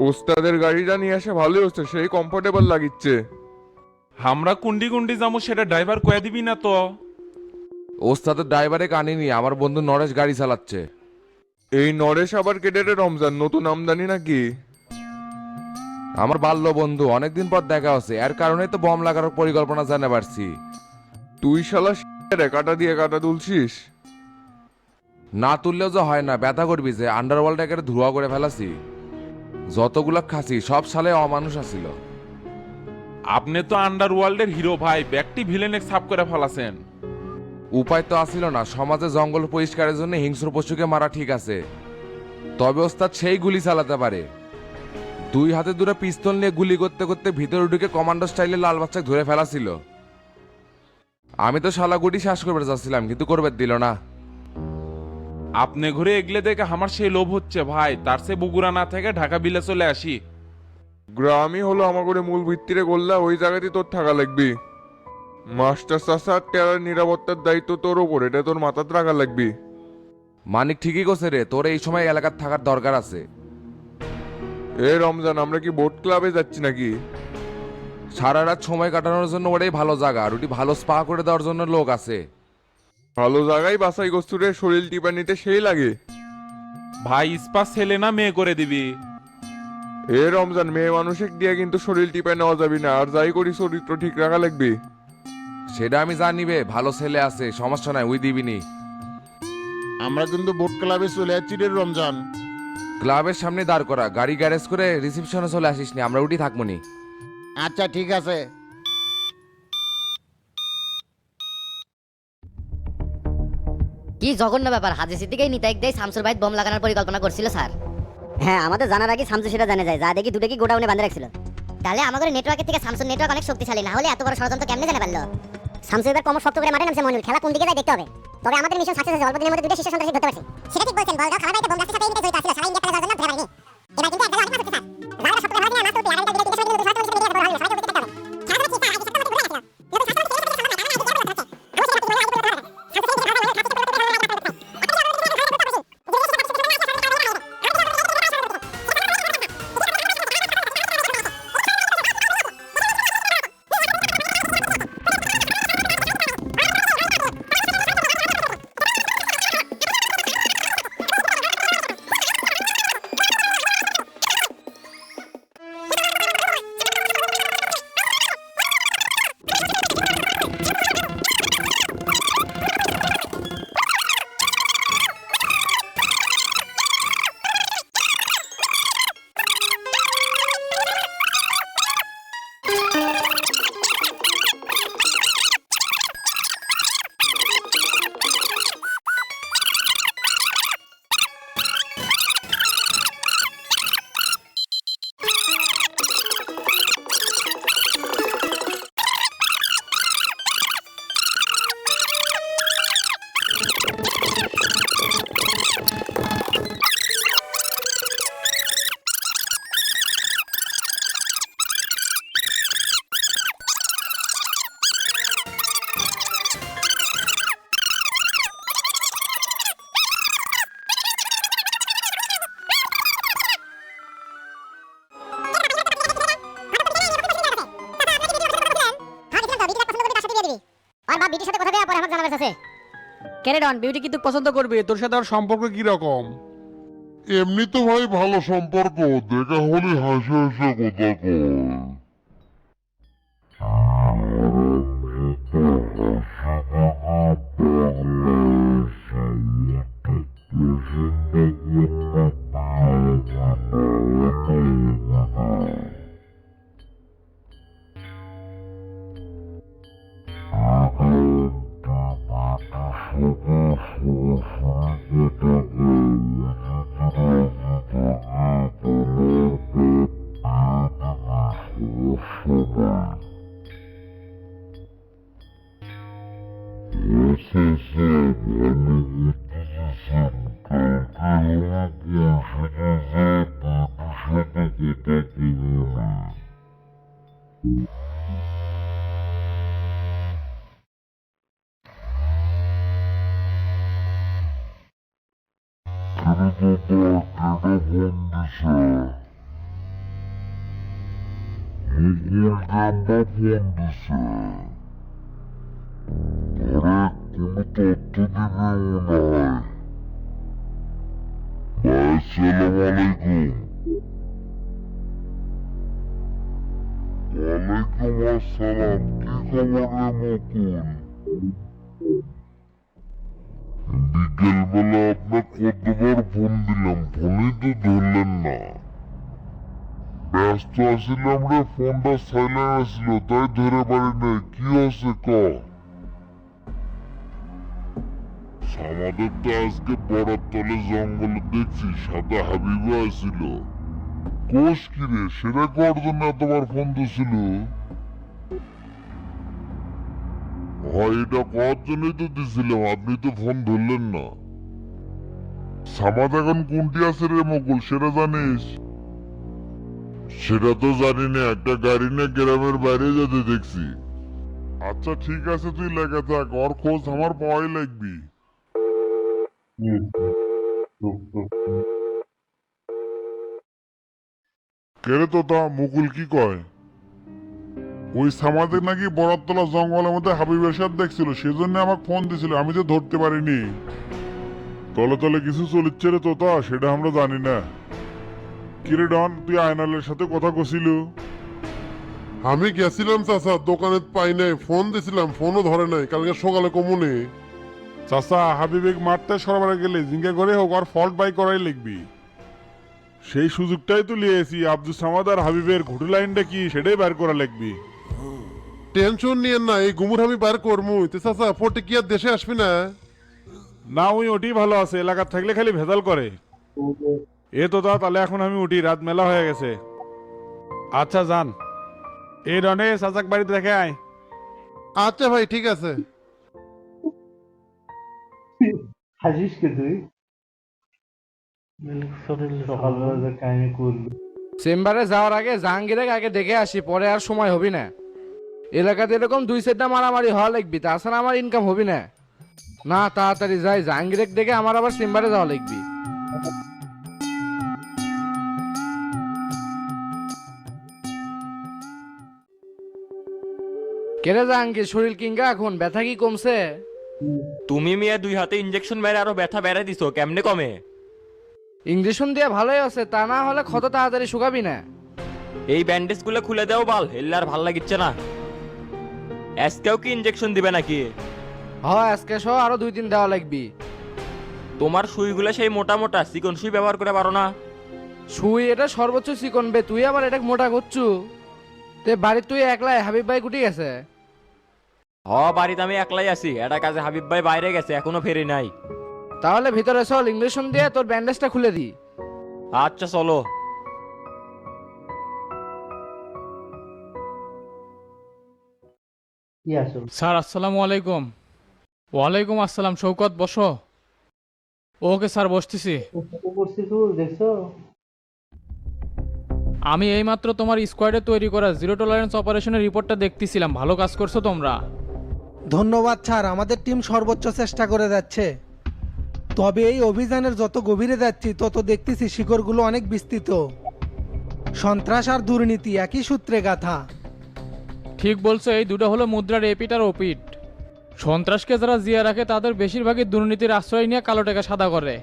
ওস্তাদের গাড়িটা নিয়ে আসে ভালোই হচ্ছে, সেই কমফোর্টেবল লাগিচ্ছে। আমরা কুন্ডি কুন্ডি যাবো সেটা ড্রাইভার কয়ে দিবি না তো? ওস্তাদের ড্রাইভারে কানিনি, আমার বন্ধু নরেশ গাড়ি চালাচ্ছে। এই নরেশ আবার কেটে রে রমজান, নতুন আমদানি নাকি? আমার বাল্য বন্ধু, অনেকদিন পর দেখা হচ্ছে, এর কারণেই তো বম লাগার পরিকল্পনা জানা পারছি। তুই শালা রে কাটা দিয়ে কাটা তুলছিস? না তুললেও যে হয় না, ব্যথা করবি যে আন্ডারওয়ার্ল্ড একেবারে ধোয়া করে ফেলাছি। যতগুলা খাসি সব সালে অমানুষ আছিল। আপনি তো আন্ডারওয়ার্ল্ডের হিরো ভাই, ব্যক্তি ভিলেনে সাফ করে ফেলাছেন। উপায় তো আসিল না, সমাজে জঙ্গল পরিষ্কারের জন্য হিংস্র পশুকে মারা ঠিক আছে, তবে ওস্তাদ সেই গুলি চালাতে পারে। দুই হাতে দুটো পিস্তল নিয়ে গুলি করতে করতে ভিতরে ঢুকে কমান্ডো স্টাইলে লাল বাচ্চাকে ধরে ফেলাছিল। আমি তো শালা গুটি শ্বাস করবে যাচ্ছিলাম, কিন্তু করবে দিল না। আপনি ঘুরে এগলে দেখে আমার সেই লোভ হচ্ছে ভাই, তার সে বগুড়া না থেকে ঢাকা বিলে চলে আসি। গ্রামই হলো আমাগরে মূল ভিত্তিরে করলা, ওই জায়গাতেই তোর থাকা লাগবি। মাস্টার চাষার টেরার নিরাপত্তার দায়িত্ব তোর ওপর, এটা তোর মাথাতে রাখা লাগবি। মানিক ঠিকই করছে রে, তোর এই সময় এলাকার থাকার দরকার আছে। এ রমজান, আমরা কি বোট ক্লাবে যাচ্ছি নাকি? সারা রাত সময় কাটানোর জন্য ওটাই ভালো জায়গা, আর ওটি ভালো স্পা করে দেওয়ার জন্য লোক আছে। ভালো জায়গায় বাসাই কস্তুরে শরীর টিপা নিতে সেই লাগে। ভাই ইস্পা ছেলে না মেয়ে করে দিবি? এ রমজান, মেয়ে মানুষের দিয়ে কিন্তু শরীর টিপায় নেওয়া যাবি না, আর যাই করি চরিত্র ঠিক রাখা লাগবে। সেটা আমি জানিবে, ভালো ছেলে আছে, সমস্যা নাই, ওই দিবিনি। আমরা কিন্তু বোট ক্লাবে চলে যাচ্ছি রে রমজান। ক্লাবের সামনে দাঁড় করা, গাড়ি গ্যারেজ করে রিসিপশনে চলে আসিস নি, আমরা উঠি থাকবো নি। আচ্ছা ঠিক আছে। কি জঘন্য ব্যাপার, হাজি সিদ্দিকই নিতাইক দেয় শামসুর ভাই বোম লাগানোর পরিকল্পনা করছিল স্যার। হ্যাঁ, আমাদের জানার আগে শামসু সেটা জানা যায়, যা দেখি দুটো কি গোডাউনে বাঁধা রাখছিল। তাহলে আমাদের নেটওয়ার্কের থেকে শামসুর নেটওয়ার্ক অনেক শক্তিশালী, না হলে এত বড় ষড়যন্ত্র কেমনে জানা পারলো? শামসু এবার কম শক্ত করে মাঠে নামছে মনির, খেলা কোন দিকে যায় দেখতে হবে। তবে আমাদের মিশন সাকসেস হয়েছে, অল্প দিনের মধ্যে দুটো শীর্ষ সন্ত্রাসী ধরতে পারছি। সেটা ঠিক বলছেন, বলগাঁও খাবার বাড়িতে বোম ব্লাস্টের সাথে জড়িত ছিল, সারা ইন্ডিয়া পেলে যাওয়ার জন্য ধরে পারেনি। এবার কিন্তু একদম আগে হচ্ছে স্যার, যারা সব করে ভালো না তো আগামী দিনে বিদেশ থেকে দুটো সাথে মিলে বড় হবে, সবাই করতে থাকবে। সারা কি স্যার আগে সাথে ঘুরে আসলো, কিন্তু সাথে থেকে থেকে সামনে আগে যাবে হচ্ছে কেরে ডন, বিউটি কি তুই পছন্দ করবি? তোর সাথে ওর সম্পর্ক কি রকম? এমনি তো ভাই ভালো সম্পর্ক, দেখা হলে হাসি হাসি কথা কয়। Querido Dark, era bom dizer. মুকুল জাম্বা ফোন দিছে। আরে কোনো তথ্য দিবে মনে হয়। ভাই আসসালামু আলাইকুম। ওয়ালাইকুম আসসালাম, কি খবর রে মুকুল? বিকেলবেলা আপনার কতবার ফোন দিলাম, ফোনই তো ধরলেন না। ব্যস্ত আছিলাম রে, ফোনটা সাইলেন্ট আসছিল তাই ধরে পারি নাই। কি হচ্ছে ক? আমাদের তো আজকে বড়ার তলে জঙ্গলে দেখছি সাদা হাবিবও আসছিল। কোষ কিরে, সেটা করার জন্য এতবার ফোন দিছিল? হয় এটা করার জন্যই তো দিছিলাম, আপনি তো ফোন ধরলেন না। সামাদ এখন কোনটি আছে রে মুকুল, সেটা জানিস? সেটা তো জানি না, একটা গাড়ি নিয়ে গ্রামের বাইরে যেতে দেখছি। আচ্ছা ঠিক আছে, তুই লেগে থাক, ওর খোঁজ আমার পাওয়াই লাগবি। কেরে তোতা, মুকুল কি কয়? ওই সামাজিক নাকি বরাতলা জঙ্গলের মধ্যে হাবিবের সাথে দেখছিল, সেজন্য আমাকে ফোন দিছিল, আমি তো ধরতে পারিনি। তলে তলে কিছু চলিচ্ছে রে তোতা, সেটা আমরা জানি না। কিরে ডন, তুই আয়নালের সাথে কথা কছিল? আমি গেছিলাম চাচা, দোকানে পাই নাই, ফোন দিছিলাম, ফোনও ধরে নাই, কালকে সকালে কমুনে। চাচা হাবিবেক মারতে সরবরাহ গেলে জিঙ্গা করে হোক আর ফল্ট বাই করাই লিখবি। সেই সুযোগটাই তো লিয়েছি, আব্দুল সামাদ আর হাবিবের ঘুটু লাইনটা কি সেটাই বের করা লিখবি। টেনশন নিয়েন না, এই গুমুর আমি বার করবো। তে চাচা পটে কি আর দেশে আসবি না? না ওই ওটি ভালো আছে, এলাকার থাকলে খালি ভেজাল করে। এ তো তাহলে এখন আমি উঠি, রাত মেলা হয়ে গেছে। আচ্ছা যান। এই রনে চাচাক বাড়িতে দেখে আয়। আচ্ছা ভাই ঠিক আছে। হাসিস কে তুই? সকালবেলা যে কাহিনী করবি। চেম্বারে যাওয়ার আগে জাহাঙ্গীরকে আগে দেখে আসি, পরে আর সময় হবি না। এলাকাতে এরকম দুই সেটটা মারামারি হওয়া লাগবি, তাছাড়া আমার ইনকাম হবি না। না তাড়াতাড়ি যাই, জাহাঙ্গীরকে দেখে আমার আবার চেম্বারে যাওয়া লাগবি। কেরে জাহাঙ্গীর, শরীর কিংগা এখন, ব্যথা কি কমছে? তুমি মিয়া 2 হাতে ইনজেকশন মেরে আরো ব্যথা বেড়ে দিছো, কেমনে কমে? ইঞ্জেকশন দিয়ে ভালোই আছে, তা না হলে ক্ষত তাড়াতাড়ি শুকাবি না। এই ব্যান্ডেজ গুলো খুলে দাও বাল, এলে আর ভাল লাগিচ্ছে না। আজকেও কি ইনজেকশন দিবে নাকি? আজকে সহ আরো 2-3 দেওয়া লাগবি। তোমার সুইগুলো সেই মোটা মোটা, চিকন সুই ব্যবহার করে পারো না? সুই এটা সর্বোচ্চ চিকন বে, তুই আবার এটা মোটা করছু। তে বাড়ি তুই একলাই, হাবিব ভাই গুটি গেছে? বাড়িতে আমি একলাই আছি, এটা কাজে হাবিব ভাই বাইরে গেছে, এখনো ফেরি নাই। তাহলে ভিতরে চল, ইঞ্জেকশন দিয়ে তোর ব্যান্ডেজটা খুলে দি। আচ্ছা চলো। কি আসল? স্যার আসসালামু আলাইকুম। ওয়ালাইকুম আসসালাম, শৌকত বসো। ওকে স্যার বসতেছি। দেখছো? আমি এইমাত্র তোমার স্কোয়াডে তৈরি করা জিরো টলারেন্স অপারেশনের রিপোর্টটা দেখতেছিলাম, ভালো কাজ করছো তোমরা। ধন্যবাদ স্যার, আমাদের টিম সর্বোচ্চ চেষ্টা করে যাচ্ছে। তবে এই অভিযানের যত গভীরে যাচ্ছি তত দেখতেছি শিকড়গুলো অনেক বিস্তৃত। সন্ত্রাস আর দুর্নীতি একই সূত্রে গাথা। ঠিক বলছো, এই দুটো হলো মুদ্রার এপিট আর ওপিট। সন্ত্রাসকে যারা জিয়া রাখে তাদের বেশিরভাগই দুর্নীতির আশ্রয় নিয়ে কালো টাকা সাদা করে,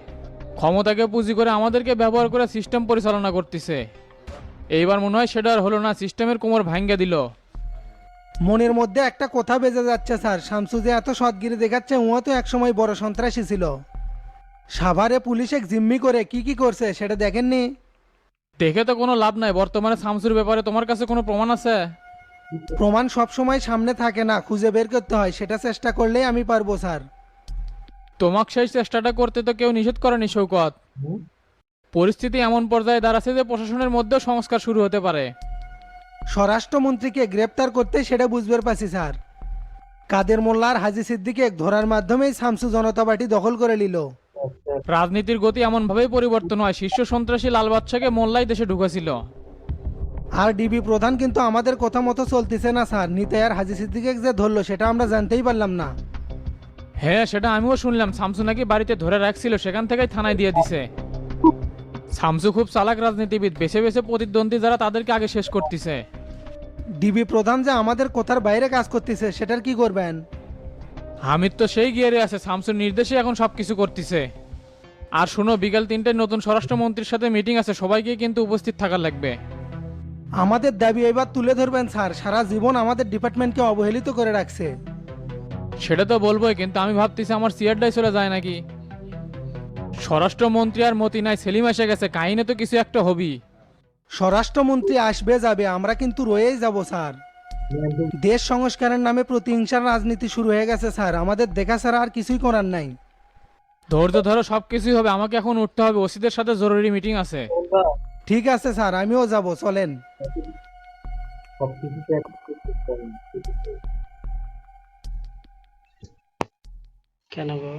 ক্ষমতাকে পুঁজি করে আমাদেরকে ব্যবহার করে সিস্টেম পরিচালনা করতেছে। এইবার মনে হয় সেটা আর হলো না, সিস্টেমের কোমর ভাঙ্গে দিল। মনের মধ্যে একটা কথা বেজে যাচ্ছে স্যার, শামসু যে এত সৎগিরি দেখাচ্ছে ও তো একসময় বড় সন্ত্রাসী ছিল। সাভারে পুলিশ এক জিম্মি করে কি কি করছে সেটা দেখেননি? দেখে তো কোনো লাভ নাই, বর্তমানে শামসুর ব্যাপারে তোমার কাছে কোনো প্রমাণ আছে? প্রমাণ সব সময় সামনে থাকে না, খুঁজে বের করতে হয়, সেটা চেষ্টা করলেই আমি পারবো স্যার। তোমাকে সেই চেষ্টাটা করতে তো কেউ নিষেধ করেনি শৌকত। পরিস্থিতি এমন পর্যায়ে দাঁড়াচ্ছে যে প্রশাসনের মধ্যেও সংস্কার শুরু হতে পারে। স্বরাষ্ট্রমন্ত্রীকে গ্রেপ্তার করতে সেটা বুঝবার পাচ্ছি স্যার। কাদের মোল্লা আর হাজি সিদ্দিকে ধরার মাধ্যমেই শামসু জনতা পার্টি দখল করে নিল। রাজনীতির গতি এমনভাবেই পরিবর্তন হয়, শীর্ষ সন্ত্রাসী লাল বাদশাকে মোল্লাই দেশে ঢুকেছিল। আর ডিবি প্রধান কিন্তু আমাদের কথা মতো চলতেছে না স্যার, নিতাই আর হাজি সিদ্দিকে যে ধরলো সেটা আমরা জানতেই পারলাম না। হ্যাঁ সেটা আমিও শুনলাম, শামসু নাকি বাড়িতে ধরে রাখছিল, সেখান থেকেই থানায় দিয়ে দিছে। শামসু খুব চালাক রাজনীতিবিদ, বেছে বেছে প্রতিদ্বন্দ্বী যারা তাদেরকে আগে শেষ করতেছে। ডিবি প্রধান যে আমাদের কথার বাইরে কাজ করতেছে সেটার কি করবেন? হামিদ তো সেই গিয়ারে আছে, শামসুর নির্দেশে এখন সব কিছু করতেছে। আর শোনো, বিকাল 3টায় নতুন স্বরাষ্ট্রমন্ত্রীর সাথে মিটিং আছে, সবাইকে কিন্তু উপস্থিত থাকা লাগবে। আমাদের দাবি এবার তুলে ধরবেন স্যার, সারা জীবন আমাদের ডিপার্টমেন্টকে অবহেলিত করে রাখছে। সেটা তো বলবোই, কিন্তু আমি ভাবতেছি আমার সিআরডাই চলে যায় নাকি। স্বরাষ্ট্রমন্ত্রী আর মতি নাই, সেলিম এসে গেছে, কাহিনী তো কিছু একটা হবি। স্বরাষ্ট্রমন্ত্রী আসবে যাবে, আমরা কিন্তু রয়েই যাব স্যার। দেশ সংস্কারের নামে প্রতিহিংসার রাজনীতি শুরু হয়ে গেছে স্যার, আমাদের দেখা ছাড়া আর কিছুই করার নাই। ধৈর্য ধরো, সব কিছুই হবে। আমাকে এখন উঠতে হবে, ওসিদের সাথে জরুরি মিটিং আছে। ঠিক আছে স্যার, আমিও যাব, চলেন। সবকিছু প্র্যাকটিস করতে পারেন। কেন গো?